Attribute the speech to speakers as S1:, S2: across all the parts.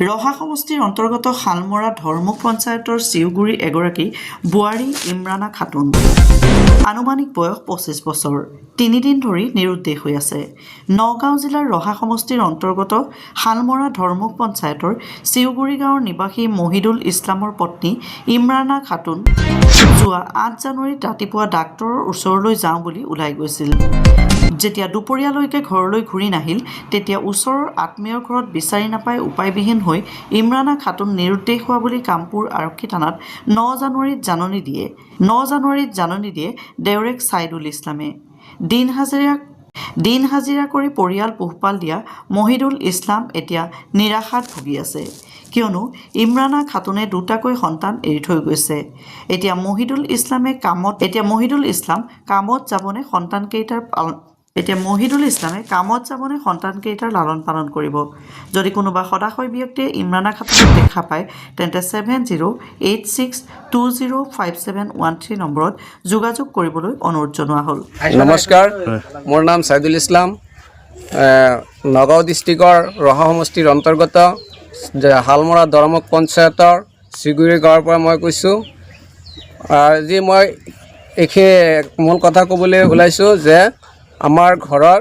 S1: ৰহা সমষ্টিৰ অন্তৰ্গত শালমৰা ধৰ্মুক পঞ্চায়তৰ চিউগুৰি এগৰাকী বোৱাৰী ইমৰানা খাতুন আনুমানিক বয়স 25 বছৰ 3 দিন ধৰি নিৰুদ্দেশ হৈ আছে। নগাঁও জিলাৰ ৰহা সমষ্টিৰ অন্তৰ্গত শালমৰা ধৰ্মুক পঞ্চায়তৰ চিউগুৰি গাঁৱৰ নিবাসী মহিদুল ইছলামৰ পত্নী ইমৰানা খাতুন যোৱা 8 জানুৱাৰীত ৰাতিপুৱা ডাক্তৰৰ ওচৰলৈ যাওঁ বুলি ওলাই গৈছিল। যেতিয়া দুপৰীয়ালৈকে ঘৰলৈ ঘূৰি নাহিল তেতিয়া ওচৰৰ আত্মীয়ৰ ঘৰত বিচাৰি নাপাই উপায়বিহীন হৈ ইমৰানা খাতুন নিৰুদ্দেশ হোৱা বুলি কামপুৰ আৰক্ষী থানাত 9 জানুৱাৰীত জাননী দিয়ে দেউৰেক ছাইদুল ইছলামে। দিন হাজিৰা কৰি পৰিয়াল পোহপাল দিয়া মহিদুল ইছলাম এতিয়া নিৰাশাত ভুগি আছে, কিয়নো ইমৰানা খাতুনে দুটাকৈ সন্তান এৰি থৈ গৈছে। এতিয়া মহিদুল ইছলাম কামত যাবনে সন্তানকেইটাৰ লালন পালন কৰিব। যদি কোনোবা সদাশয় ব্যক্তিয়ে ইমৰানা খাতুনক দেখা পায় তেন্তে 7086205713 নম্বৰত যোগাযোগ কৰিবলৈ অনুৰোধ জনোৱা হ'ল।
S2: নমস্কাৰ, মোৰ নাম ছাইদুল ইছলাম, নগাঁও ডিষ্ট্ৰিক্টৰ ৰহা সমষ্টিৰ অন্তৰ্গত শালমৰা ধৰ্মুক পঞ্চায়তৰ চিগুৰি গাঁৱৰ পৰা মই কৈছোঁ। আজি মই এইখিনি মূল কথা ক'বলৈ ওলাইছোঁ যে আমাৰ ঘৰৰ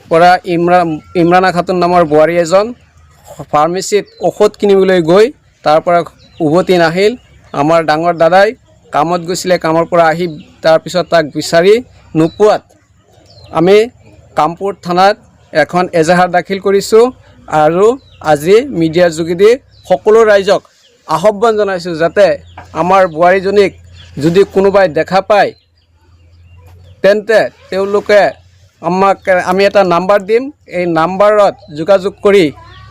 S2: পৰা ইমৰানা খাতুন নামৰ বোৱাৰী এজন ফাৰ্মেচিত ঔষধ কিনিবলৈ গৈ তাৰ পৰা উভতি নাহিল। আমাৰ ডাঙৰ দাদাই কামত গৈছিলে, কামৰ পৰা আহি তাৰপিছত তাক বিচাৰি নোপোৱাত আমি কামপুৰ থানাত এখন এজাহাৰ দাখিল কৰিছোঁ আৰু আজি মিডিয়াৰ যোগেদি সকলো ৰাইজক আহ্বান জনাইছোঁ যাতে আমাৰ বোৱাৰীজনীক যদি কোনোবাই দেখা পায় তেন্তে তেওঁলোকে আমি এটা নাম্বাৰ দিম, এই নাম্বাৰত যোগাযোগ কৰি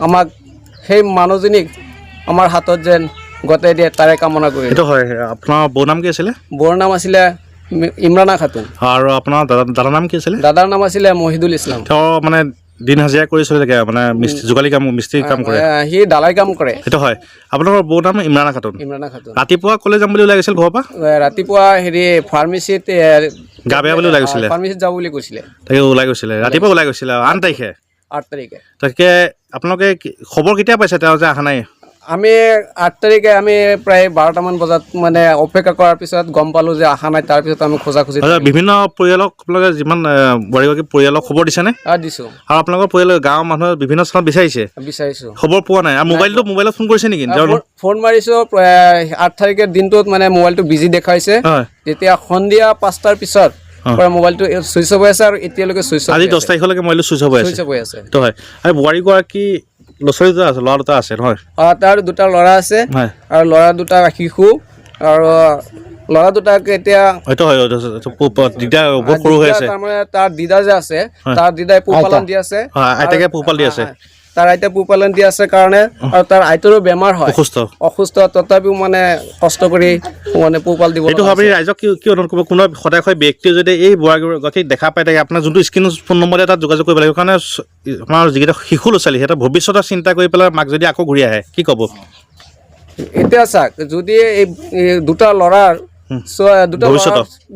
S2: আমাক সেই মানুহজনীক আমাৰ হাতত যেন গতাই দিয়ে তাৰে কামনা কৰি।
S3: এইটো হয়। আপোনাৰ বৌৰ নাম কি আছিলে?
S2: বৌৰ নাম আছিলে ইমৰানা খাতুন।
S3: আৰু আপোনাৰ দাদাৰ নাম কি আছিলে?
S2: দাদাৰ নাম আছিলে মহিদুল ইছলাম।
S3: তেওঁ মানে দিন হাজিৰা কৰি চলি থাকে, মানে মিস্ত্ৰী কাম কৰে,
S2: সি ডালাই কাম কৰে।
S3: সেইটো হয়। আপোনালোকৰ বৌৰ নাম ইমৰানা খাতুন। ৰাতিপুৱা ক'লে যাম বুলি ওলাই গৈছিল ঘৰৰ পৰা?
S2: ৰাতিপুৱা ফাৰ্মেচিত
S3: গা বেয়া বুলি ওলাই গৈছিলে,
S2: ফাৰ্মেচিত যাব বুলি কৈছিলে।
S3: তাকে ওলাই গৈছিলে, ৰাতিপুৱা ওলাই গৈছিলে 8 তাৰিখে। তাকে আপোনালোকে খবৰ কেতিয়া পাইছে তেওঁ যে অহা নাই?
S2: আমি 8 তাৰিখে আমি প্ৰায় 12টামান বজাত মানে অপেক্ষা কৰাৰ পিছত গম পালোঁ যে অহা নাই। তাৰপিছত আমি খোজাখুজি
S3: বিভিন্ন পৰিয়ালক আপোনালোকে যিমান বোৱাৰীগৰাকী পৰিয়ালক খবৰ দিছেনে?
S2: দিছোঁ।
S3: আৰু আপোনালোকৰ পৰিয়ালৰ গাঁৱৰ মানুহে বিভিন্ন স্থানত বিচাৰিছোঁ, খবৰ পোৱা নাই। আৰু মোবাইলত ফোন কৰিছে নেকি?
S2: ফোন মাৰিছোঁ 8 তাৰিখে দিনটোত মানে মোবাইলটো বিজি দেখাইছে। তেতিয়া সন্ধিয়া 5টাৰ পিছত মোবাইলটো চুইচ অফ হৈ আছে আৰু এতিয়ালৈকে চুইচ অফ।
S3: আজি 10 তাৰিখলৈকে মোবাইলটো চুইচ অফ হৈ আছে। সেইটো হয়। আৰু বোৱাৰীগৰাকী ল'ৰা দুটা আছে নহয়?
S2: তাৰ 2টা ল'ৰা আছে আৰু ল'ৰা 2টা শিশু, আৰু ল'ৰা 2টাক এতিয়া তাৰমানে তাৰ দিদা যে আছে, তাৰ দিদাই পোহপালন দি আছে,
S3: আইতাকে পোহপাল দি আছে।
S2: তাৰ আইতা পোহপালন দি আছে কাৰণে, আৰু তাৰ আইতাৰো বেমাৰ হয়, অসুস্থ, তথাপিও মানে কষ্ট কৰি মানে পোহপাল দিব।
S3: এইটো ভাবি ৰাইজক কি অনুৰোধ কৰিব, কোনো সদায় ব্যক্তিয়ে যদি এই বোৱাৰীগৰাকীক দেখা পাই থাকে আপোনাৰ যোনটো স্ক্ৰীণ ফোন নম্বৰ তাত যোগাযোগ কৰিব লাগিব। কাৰণে আমাৰ যিকেইটা শিশু ল'ৰা ছোৱালী সিহঁতৰ ভৱিষ্যতৰ চিন্তা কৰি পেলাই মাক যদি আকৌ ঘূৰি আহে কি ক'ব?
S2: এতিয়া চাওক, যদি এই 2টা ল'ৰাৰ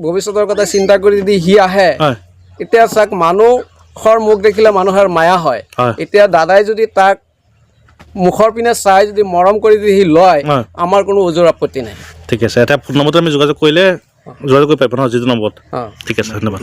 S2: ভৱিষ্যতৰ কথা চিন্তা কৰি যদি সি আহে, এতিয়া চাওক মানুহৰ মুখ দেখিলে মানুহৰ মায়া হয়। এতিয়া দাদাই যদি তাক মুখৰ পিনে চাই যদি মৰম কৰি যদি সি লয়, আমাৰ কোনো ওজৰ আপত্তি নাই।
S3: ঠিক আছে। এটা ফোন নম্বৰটো আমি যোগাযোগ কৰিব পাৰিব ন, যিটো নম্বৰত? ঠিক আছে, ধন্যবাদ।